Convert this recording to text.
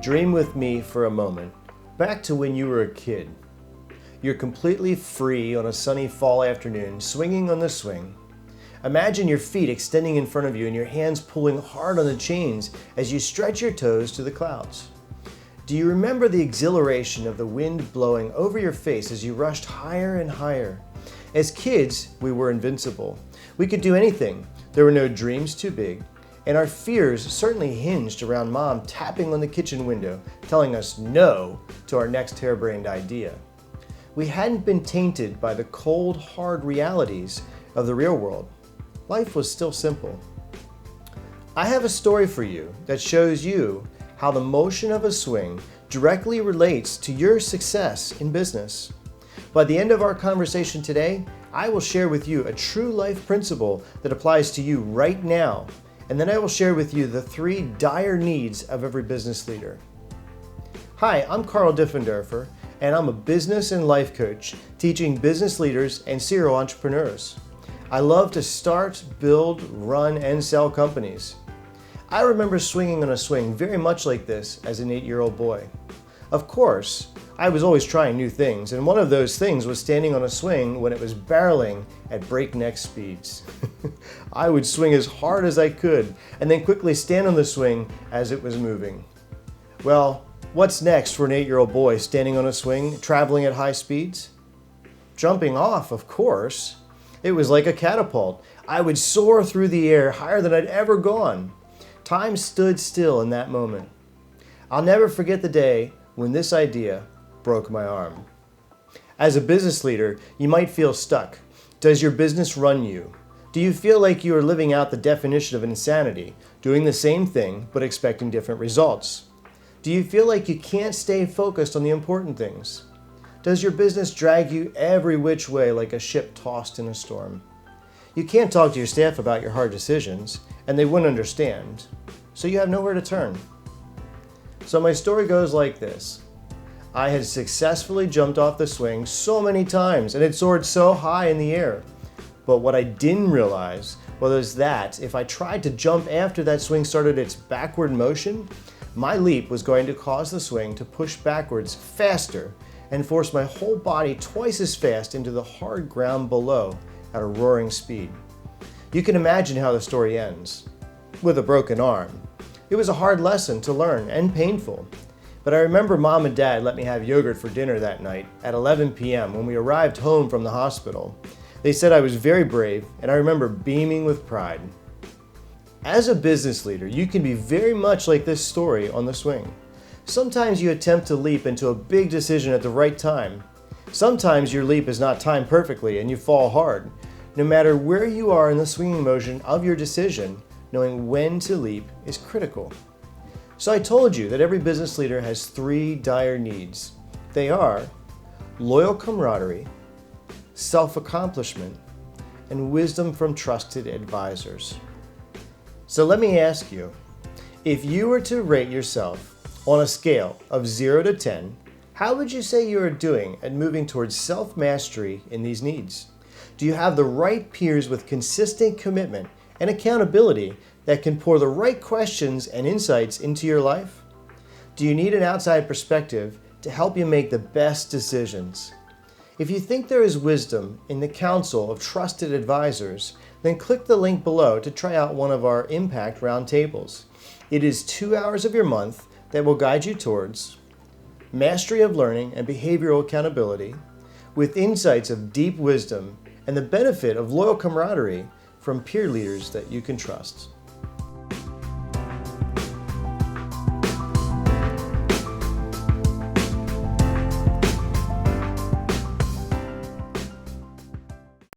Dream with me for a moment, back to when you were a kid. You're completely free on a sunny fall afternoon, swinging on the swing. Imagine your feet extending in front of you and your hands pulling hard on the chains as you stretch your toes to the clouds. Do you remember the exhilaration of the wind blowing over your face as you rushed higher and higher? As kids, we were invincible. We could do anything. There were no dreams too big. And our fears certainly hinged around Mom tapping on the kitchen window, telling us no to our next harebrained idea. We hadn't been tainted by the cold, hard realities of the real world. Life was still simple. I have a story for you that shows you how the motion of a swing directly relates to your success in business. By the end of our conversation today, I will share with you a true life principle that applies to you right now, and then I will share with you the 3 dire needs of every business leader. Hi, I'm Carl Diffenderfer, and I'm a business and life coach teaching business leaders and serial entrepreneurs. I love to start, build, run, and sell companies. I remember swinging on a swing very much like this as an 8-year-old boy. Of course, I was always trying new things, and one of those things was standing on a swing when it was barreling at breakneck speeds. I would swing as hard as I could, and then quickly stand on the swing as it was moving. Well, what's next for an 8-year-old boy standing on a swing, traveling at high speeds? Jumping off, of course. It was like a catapult. I would soar through the air higher than I'd ever gone. Time stood still in that moment. I'll never forget the day when this idea broke my arm. As a business leader, you might feel stuck. Does your business run you? Do you feel like you are living out the definition of insanity, doing the same thing but expecting different results? Do you feel like you can't stay focused on the important things? Does your business drag you every which way like a ship tossed in a storm? You can't talk to your staff about your hard decisions, and they wouldn't understand, so you have nowhere to turn. So my story goes like this. I had successfully jumped off the swing so many times and had soared so high in the air. But what I didn't realize was that if I tried to jump after that swing started its backward motion, my leap was going to cause the swing to push backwards faster and force my whole body twice as fast into the hard ground below at a roaring speed. You can imagine how the story ends. With a broken arm. It was a hard lesson to learn and painful. But I remember Mom and Dad let me have yogurt for dinner that night at 11 p.m. when we arrived home from the hospital. They said I was very brave, and I remember beaming with pride. As a business leader, you can be very much like this story on the swing. Sometimes you attempt to leap into a big decision at the right time. Sometimes your leap is not timed perfectly and you fall hard. No matter where you are in the swinging motion of your decision, knowing when to leap is critical. So I told you that every business leader has 3 dire needs. They are loyal camaraderie, self-accomplishment, and wisdom from trusted advisors. So let me ask you, if you were to rate yourself on a scale of 0 to 10, how would you say you are doing at moving towards self-mastery in these needs? Do you have the right peers with consistent commitment and accountability that can pour the right questions and insights into your life? Do you need an outside perspective to help you make the best decisions? If you think there is wisdom in the counsel of trusted advisors, then click the link below to try out one of our Impact Roundtables. It is 2 hours of your month that will guide you towards mastery of learning and behavioral accountability, with insights of deep wisdom and the benefit of loyal camaraderie from peer leaders that you can trust.